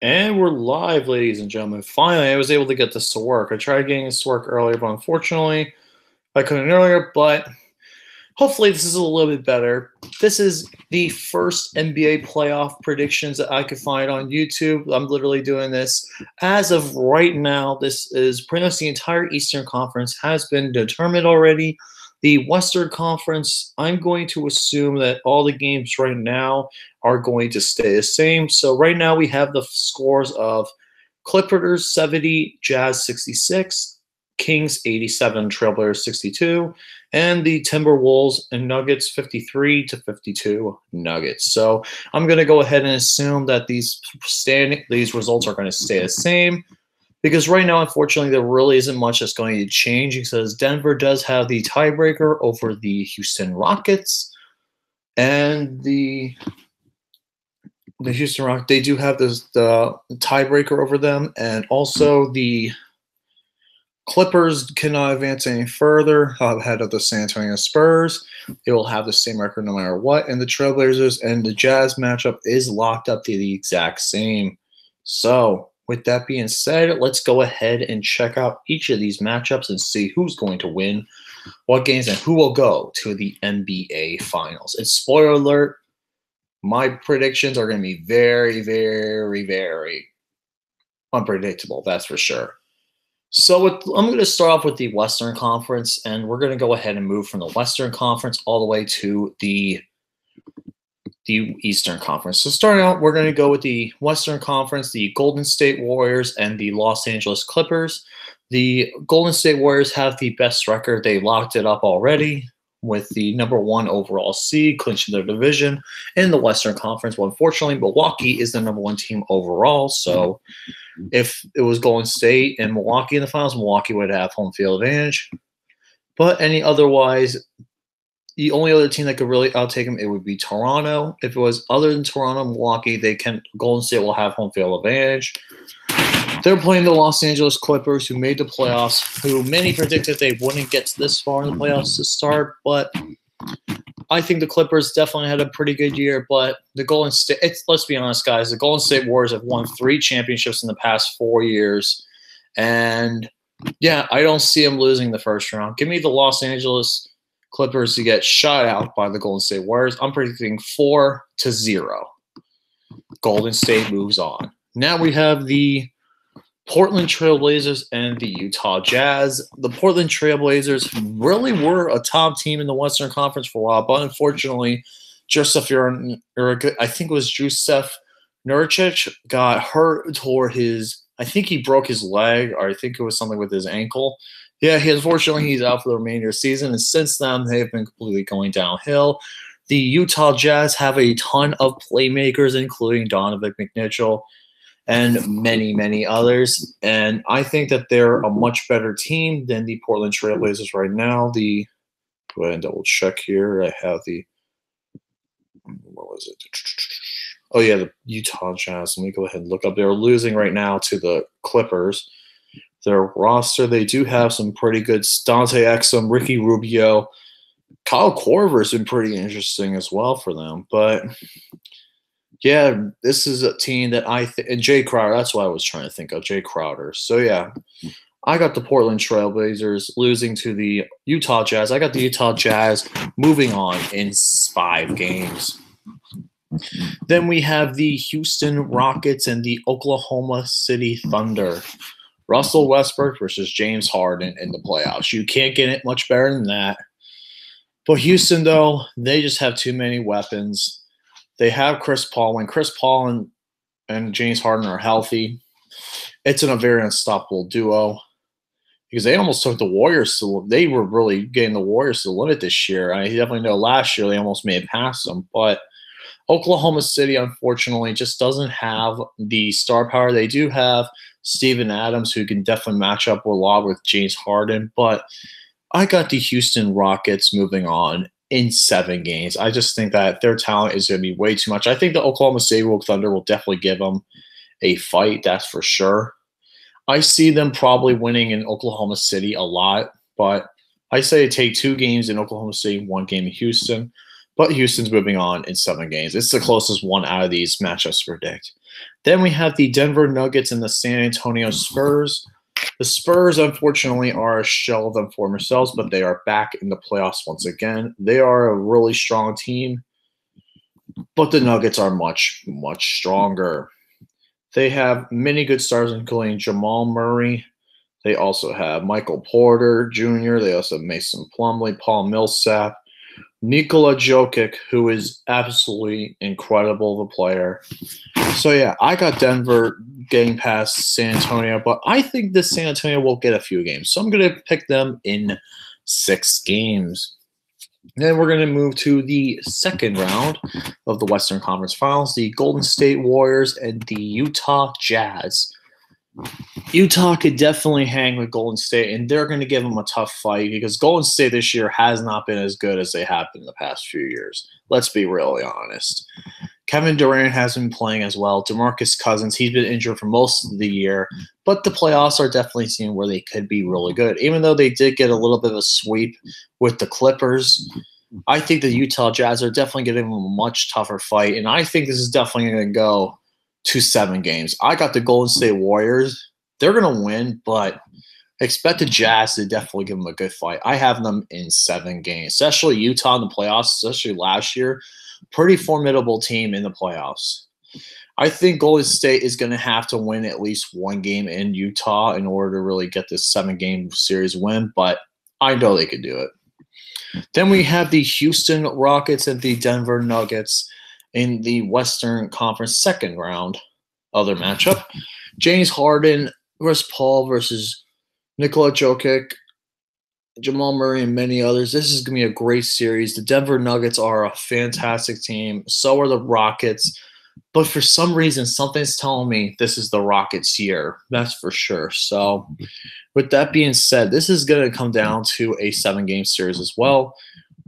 And we're live, ladies and gentlemen. Finally, I was able to get this to work. I tried getting this to work earlier, but unfortunately, I couldn't earlier. But hopefully, this is a little bit better. This is the first NBA playoff predictions that I could find on YouTube. I'm literally doing this as of right now. This is pretty much the entire Eastern Conference has been determined already. The Western Conference, I'm going to assume that all the games right now are going to stay the same. So right now we have the scores of Clippers 70, Jazz 66, Kings 87, Trailblazers 62, and the Timberwolves and Nuggets 53 to 52 Nuggets. So I'm going to go ahead and assume that these results are going to stay the same. Because right now, unfortunately, there really isn't much that's going to change because Denver does have the tiebreaker over the Houston Rockets. And the Houston Rockets, they do have the tiebreaker over them. And also the Clippers cannot advance any further ahead of the San Antonio Spurs. They will have the same record no matter what. And the Trailblazers and the Jazz matchup is locked up to the exact same. So with that being said, let's go ahead and check out each of these matchups and see who's going to win what games and who will go to the NBA Finals. And spoiler alert, my predictions are going to be very, very, very unpredictable. That's for sure. So I'm going to start off with the Western Conference, and we're going to go ahead and move from the Western Conference all the way to the Eastern Conference. So starting out, we're going to go with the Western Conference, the Golden State Warriors and the Los Angeles Clippers. The Golden State Warriors have the best record. They locked it up already with the #1 overall seed, clinching their division in the Western Conference. Well, unfortunately, Milwaukee is the #1 team overall. So if it was Golden State and Milwaukee in the finals, Milwaukee would have home field advantage. But otherwise, the only other team that could really outtake them, it would be Toronto. If it was other than Toronto, Milwaukee, Golden State will have home field advantage. They're playing the Los Angeles Clippers, who made the playoffs, who many predicted they wouldn't get this far in the playoffs to start, but I think the Clippers definitely had a pretty good year, but the Golden State, let's be honest, guys, the Golden State Warriors have won 3 championships in the past 4 years, and yeah, I don't see them losing the first round. Give me the Los Angeles Clippers to get shot out by the Golden State Warriors. I'm predicting 4-0. Golden State moves on. Now we have the Portland Trailblazers and the Utah Jazz. The Portland Trailblazers really were a top team in the Western Conference for a while, but unfortunately, I think it was Jusuf Nurkic got hurt, I think he broke his leg, or I think it was something with his ankle. Yeah, he's out for the remainder of the season, and since then, they've been completely going downhill. The Utah Jazz have a ton of playmakers, including Donovan McNichol and many, many others. And I think that they're a much better team than the Portland Trailblazers right now. Go ahead and double check here. I have what was it? Oh, yeah, the Utah Jazz. Let me go ahead and look up. They're losing right now to the Clippers. Their roster, they do have some pretty good Dante Exum, Ricky Rubio. Kyle Korver's been pretty interesting as well for them. But yeah, this is a team that and Jay Crowder, that's what I was trying to think of, Jay Crowder. So yeah, I got the Portland Trailblazers losing to the Utah Jazz. I got the Utah Jazz moving on in 5 games. Then we have the Houston Rockets and the Oklahoma City Thunder. Russell Westbrook versus James Harden in the playoffs. You can't get it much better than that. But Houston, though, they just have too many weapons. They have Chris Paul. When Chris Paul and James Harden are healthy, it's a very unstoppable duo because they almost took the Warriors they were really getting the Warriors to the limit this year. I definitely know last year they almost made it past them, but Oklahoma City, unfortunately, just doesn't have the star power. They do have Steven Adams, who can definitely match up a lot with James Harden, but I got the Houston Rockets moving on in 7 games. I just think that their talent is going to be way too much. I think the Oklahoma City Thunder will definitely give them a fight, that's for sure. I see them probably winning in Oklahoma City a lot, but I say take 2 games in Oklahoma City, 1 game in Houston. But Houston's moving on in 7 games. It's the closest one out of these matchups to predict. Then we have the Denver Nuggets and the San Antonio Spurs. The Spurs, unfortunately, are a shell of them former selves, but they are back in the playoffs once again. They are a really strong team, but the Nuggets are much, much stronger. They have many good stars, including Jamal Murray. They also have Michael Porter Jr. They also have Mason Plumlee, Paul Millsap, Nikola Jokic, who is absolutely incredible of a player. So, yeah, I got Denver getting past San Antonio, but I think this San Antonio will get a few games. So I'm going to pick them in 6 games. Then we're going to move to the second round of the Western Conference Finals, the Golden State Warriors and the Utah Jazz. Utah could definitely hang with Golden State, and they're going to give them a tough fight because Golden State this year has not been as good as they have been in the past few years. Let's be really honest. Kevin Durant hasn't been playing as well. DeMarcus Cousins, he's been injured for most of the year, but the playoffs are definitely seeing where they could be really good. Even though they did get a little bit of a sweep with the Clippers, I think the Utah Jazz are definitely giving them a much tougher fight, and I think this is definitely going to go to 7 games. I got the Golden State Warriors. They're going to win, but expect the Jazz to definitely give them a good fight. I have them in 7 games, especially Utah in the playoffs, especially last year. Pretty formidable team in the playoffs. I think Golden State is going to have to win at least 1 game in Utah in order to really get this 7-game series win, but I know they could do it. Then we have the Houston Rockets and the Denver Nuggets in the Western Conference second round other matchup. James Harden, Chris Paul versus Nikola Jokic, Jamal Murray, and many others. This is going to be a great series. The Denver Nuggets are a fantastic team. So are the Rockets. But for some reason, something's telling me this is the Rockets' year. That's for sure. So with that being said, this is going to come down to a 7-game series as well.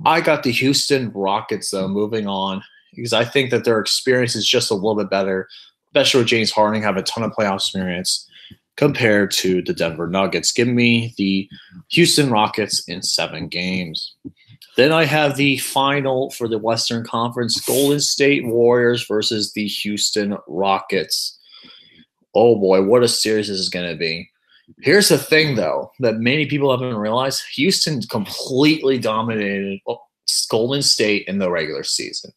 I got the Houston Rockets, though, moving on because I think that their experience is just a little bit better, especially with James Harden have a ton of playoff experience compared to the Denver Nuggets. Give me the Houston Rockets in 7 games. Then I have the final for the Western Conference, Golden State Warriors versus the Houston Rockets. Oh, boy, what a series this is going to be. Here's the thing, though, that many people haven't realized. Houston completely dominated Golden State in the regular season.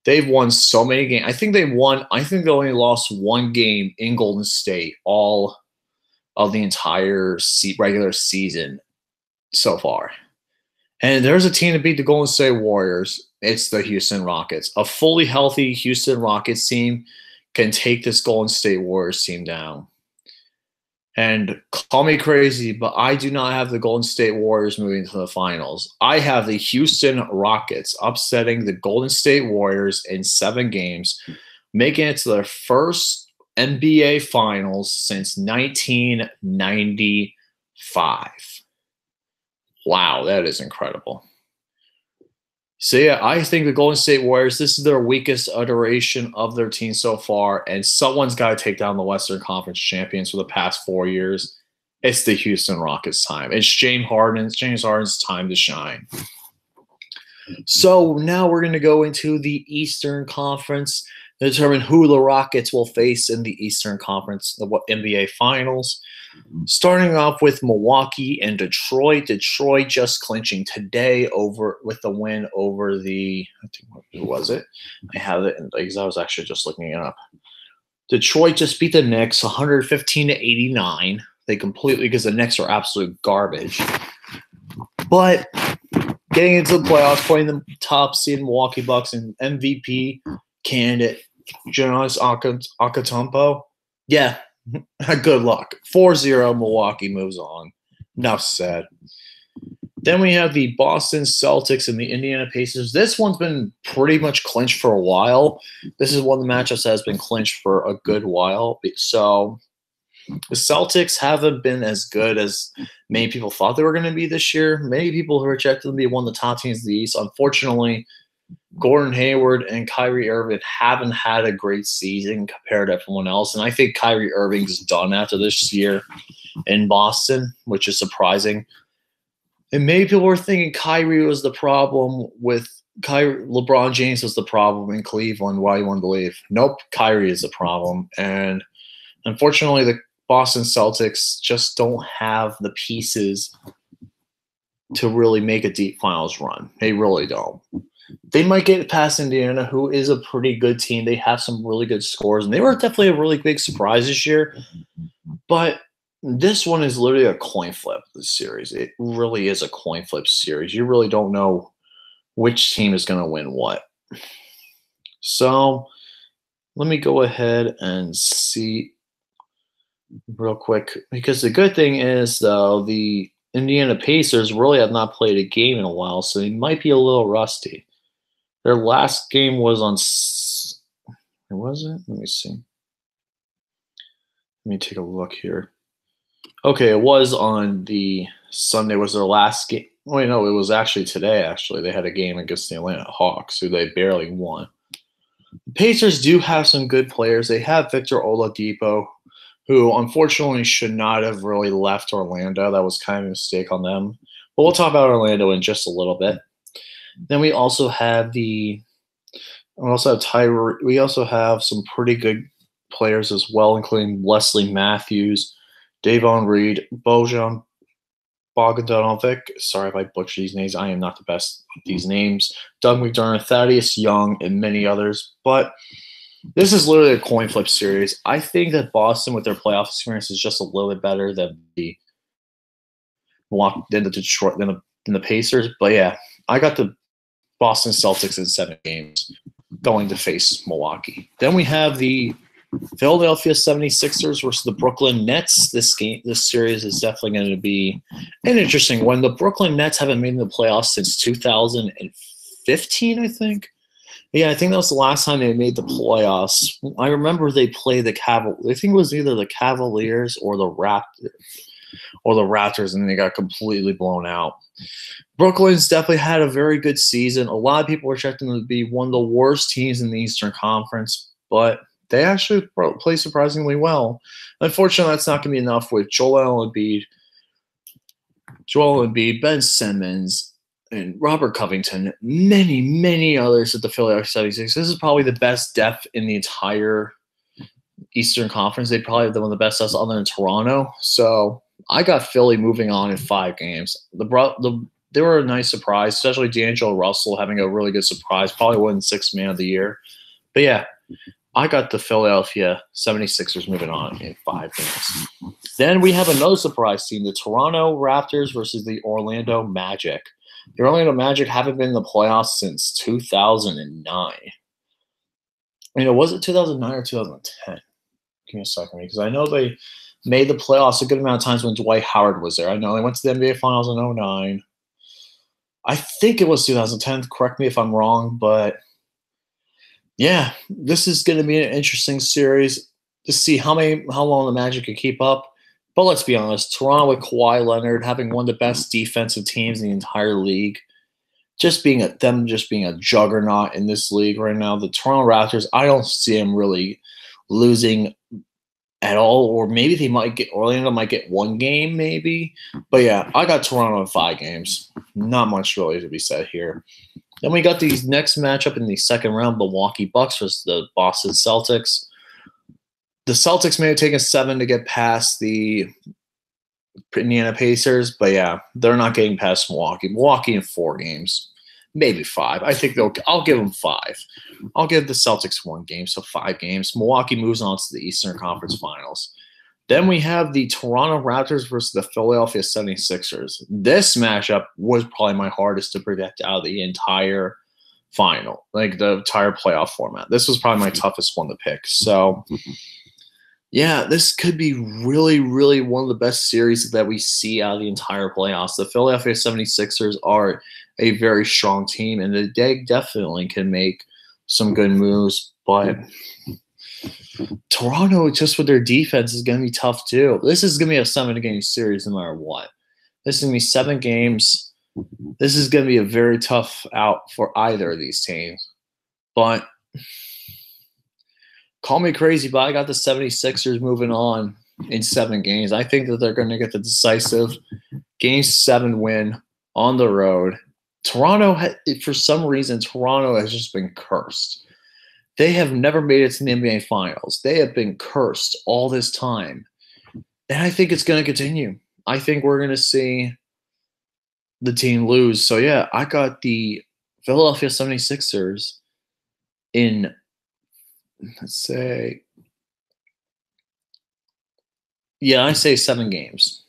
They've won so many games. I think they only lost 1 game in Golden State all of the entire regular season so far. And there's a team to beat the Golden State Warriors. It's the Houston Rockets. A fully healthy Houston Rockets team can take this Golden State Warriors team down. And call me crazy, but I do not have the Golden State Warriors moving to the finals. I have the Houston Rockets upsetting the Golden State Warriors in 7 games, making it to their first NBA Finals since 1995. Wow, that is incredible. So, yeah, I think the Golden State Warriors, this is their weakest iteration of their team so far, and someone's got to take down the Western Conference champions for the past 4 years. It's the Houston Rockets' time. It's James Harden's time to shine. So now we're going to go into the Eastern Conference to determine who the Rockets will face in the Eastern Conference, the NBA Finals. Starting off with Milwaukee and Detroit. Detroit just clinching today with the win over the, I think, who was it? I have it because I was actually just looking it up. Detroit just beat the Knicks 115-89. They completely, because the Knicks are absolute garbage. But getting into the playoffs, playing the top seed Milwaukee Bucks and MVP candidate Giannis Antetokounmpo. Yeah. Good luck. 4-0, Milwaukee moves on. Enough said. Then we have the Boston Celtics and the Indiana Pacers. This one's been pretty much clinched for a while. This is one of the matchups that has been clinched for a good while. So the Celtics haven't been as good as many people thought they were going to be this year. Many people who rejected them to be one of the top teams in the East. Unfortunately, Gordon Hayward and Kyrie Irving haven't had a great season compared to everyone else. And I think Kyrie Irving's done after this year in Boston, which is surprising. And maybe people were thinking Kyrie was the problem with LeBron James was the problem in Cleveland. Why you wanted to leave? Nope, Kyrie is the problem. And unfortunately, the Boston Celtics just don't have the pieces to really make a deep finals run. They really don't. They might get past Indiana, who is a pretty good team. They have some really good scores, and they were definitely a really big surprise this year. But this one is literally a coin flip, this series. It really is a coin flip series. You really don't know which team is going to win what. So let me go ahead and see real quick, because the good thing is, though, the Indiana Pacers really have not played a game in a while, so they might be a little rusty. Their last game was on – was it? Let me see. Let me take a look here. Okay, it was on the Sunday was their last game. Wait, no, it was actually today, actually. They had a game against the Atlanta Hawks, who they barely won. The Pacers do have some good players. They have Victor Oladipo, who unfortunately should not have really left Orlando. That was kind of a mistake on them. But we'll talk about Orlando in just a little bit. Then we also have we also have some pretty good players as well, including Wesley Matthews, Davon Reed, Bojan Bogdanovic. Sorry if I butcher these names. I am not the best with these names. Doug McDermott, Thaddeus Young, and many others. But this is literally a coin flip series. I think that Boston, with their playoff experience, is just a little bit better than the Detroit than the Pacers. But yeah, I got the Boston Celtics in 7 games going to face Milwaukee. Then we have the Philadelphia 76ers versus the Brooklyn Nets. This series is definitely going to be an interesting one. The Brooklyn Nets haven't made the playoffs since 2015, I think. Yeah, I think that was the last time they made the playoffs. I remember they played the Cavaliers. I think it was either the Cavaliers or the Raptors, and they got completely blown out. Brooklyn's definitely had a very good season. A lot of people were expecting them to be one of the worst teams in the Eastern Conference, but they actually play surprisingly well. Unfortunately, that's not going to be enough with Joel Embiid, Ben Simmons, and Robert Covington, many, many others at the Philadelphia 76. This is probably the best depth in the entire Eastern Conference. They probably have one of the best depths other than Toronto. So I got Philly moving on in 5 games. They were a nice surprise, especially D'Angelo Russell having a really good surprise, probably winning 6th man of the year. But yeah, I got the Philadelphia 76ers moving on in 5 games. Then we have another surprise team, the Toronto Raptors versus the Orlando Magic. The Orlando Magic haven't been in the playoffs since 2009. Was it 2009 or 2010? Give me a second, because I know they made the playoffs a good amount of times when Dwight Howard was there. I know they went to the NBA Finals in 2009. I think it was 2010. Correct me if I'm wrong, but yeah, this is going to be an interesting series to see how long the Magic can keep up. But let's be honest, Toronto with Kawhi Leonard having one of the best defensive teams in the entire league, just being a juggernaut in this league right now. The Toronto Raptors, I don't see them really losing at all, or maybe Orlando might get 1 game, maybe. But yeah, I got Toronto in 5 games. Not much really to be said here. Then we got the next matchup in the second round, Milwaukee Bucks versus the Boston Celtics. The Celtics may have taken 7 to get past the Indiana Pacers, but yeah, they're not getting past Milwaukee. Milwaukee in 4 games, maybe 5. I think I'll give them 5. I'll give the Celtics 1 game, so 5 games. Milwaukee moves on to the Eastern Conference Finals. Then we have the Toronto Raptors versus the Philadelphia 76ers. This matchup was probably my hardest to predict out of the entire final, like the entire playoff format. This was probably my toughest one to pick. So yeah, this could be really, really one of the best series that we see out of the entire playoffs. The Philadelphia 76ers are a very strong team, and they definitely can make some good moves. But Toronto, just with their defense, is going to be tough too. This is going to be a 7-game series no matter what. This is going to be 7 games. This is going to be a very tough out for either of these teams. But call me crazy, but I got the 76ers moving on in 7 games. I think that they're going to get the decisive Game 7 win on the road Toronto, for some reason, Toronto has just been cursed. They have never made it to the NBA Finals. They have been cursed all this time. And I think it's going to continue. I think we're going to see the team lose. So, yeah, I got the Philadelphia 76ers in, let's say, I say 7 games.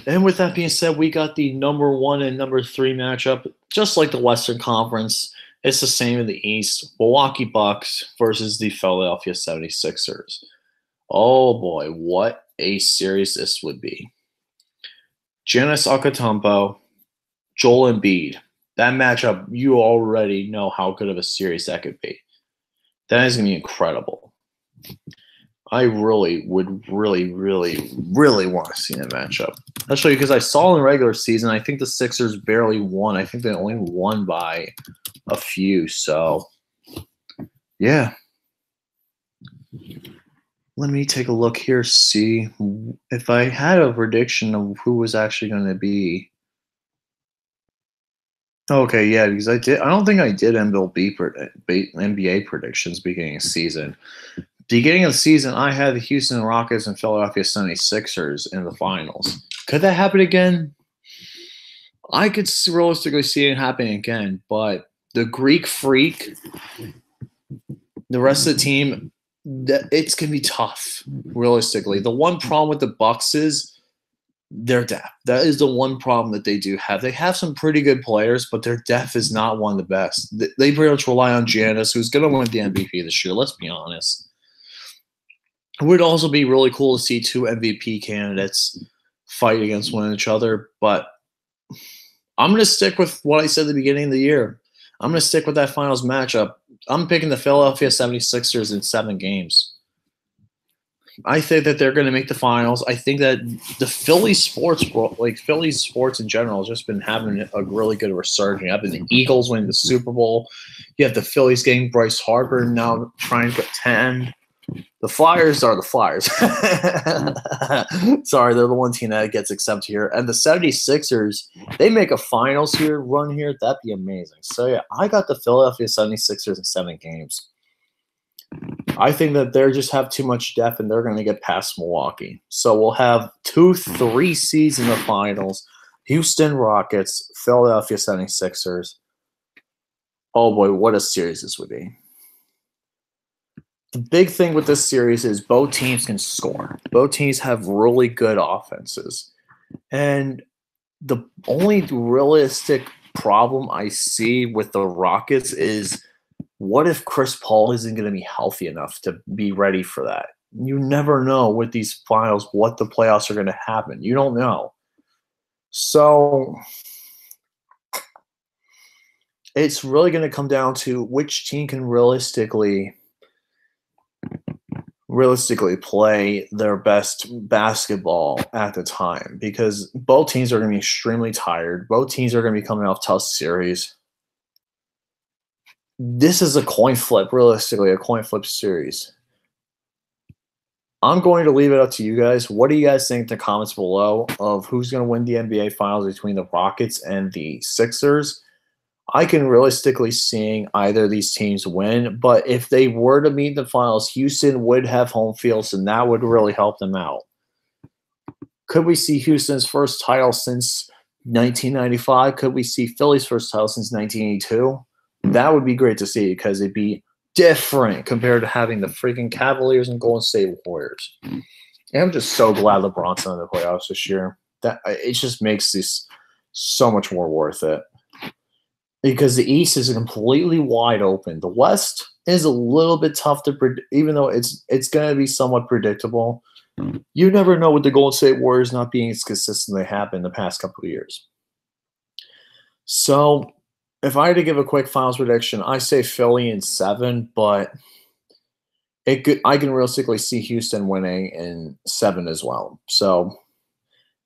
And with that being said, we got the number 1 and number 3 matchup, just like the Western Conference. It's the same in the East. Milwaukee Bucks versus the Philadelphia 76ers. Oh boy, what a series this would be. Giannis Antetokounmpo, Joel Embiid. That matchup, you already know how good of a series that could be. That is going to be incredible. I really would really want to see that matchup. Especially because I saw in the regular season, I think the Sixers barely won. I think they only won by a few. So, yeah. Let me take a look here, see if I had a prediction of who was actually going to be. Okay, yeah, because I don't think I did NBA predictions beginning of season. Beginning of the season, I had the Houston Rockets and Philadelphia 76ers in the finals. Could that happen again? I could realistically see it happening again, but the Greek Freak, the rest of the team, it's going to be tough, realistically. The one problem with the Bucks is their depth. That is the one problem that they do have. They have some pretty good players, but their depth is not one of the best. They pretty much rely on Giannis, who's going to win the MVP this year, let's be honest. It would also be really cool to see 2 MVP candidates fight against one each other, but I'm going to stick with what I said at the beginning of the year. I'm going to stick with that finals matchup. I'm picking the Philadelphia 76ers in 7 games. I think that they're going to make the finals. I think that the Philly sports in general, has just been having a really good resurgence. I've been the Eagles winning the Super Bowl. You have the Phillies getting Bryce Harper now trying to pretend. The Flyers are the Flyers. Sorry, they're the one team that gets accepted here. And the 76ers, they make a finals run here. That'd be amazing. So, yeah, I got the Philadelphia 76ers in 7 games. I think that they just have too much depth, and they're going to get past Milwaukee. So we'll have 2-3 seeds in the finals. Houston Rockets, Philadelphia 76ers. Oh, boy, what a series this would be. The big thing with this series is both teams can score. Both teams have really good offenses. And the only realistic problem I see with the Rockets is, what if Chris Paul isn't going to be healthy enough to be ready for that? You never know with these finals what the playoffs are going to happen. You don't know. So it's really going to come down to which team can realistically play their best basketball at the time, because both teams are going to be extremely tired. Both teams are going to be coming off tough series. This is a coin flip, realistically, a coin flip series. I'm going to leave it up to you guys. What do you guys think in the comments below of who's going to win the NBA Finals between the Rockets and the Sixers? I can realistically seeing either of these teams win, but if they were to meet the finals, Houston would have home fields, and that would really help them out. Could we see Houston's first title since 1995? Could we see Philly's first title since 1982? That would be great to see, because it'd be different compared to having the freaking Cavaliers and Golden State Warriors. And I'm just so glad LeBron's in the playoffs this year. That it just makes this so much more worth it. Because the East is completely wide open. The West is a little bit tough to predict, even though it's going to be somewhat predictable. You never know with the Golden State Warriors not being as consistent as they have been the past couple of years. So, if I had to give a quick finals prediction, I say Philly in 7, but I can realistically see Houston winning in 7 as well. So,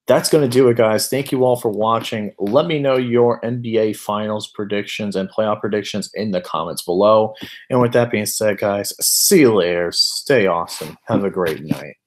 that's going to do it, guys. Thank you all for watching. Let me know your NBA Finals predictions and playoff predictions in the comments below. And with that being said, guys, see you later. Stay awesome. Have a great night.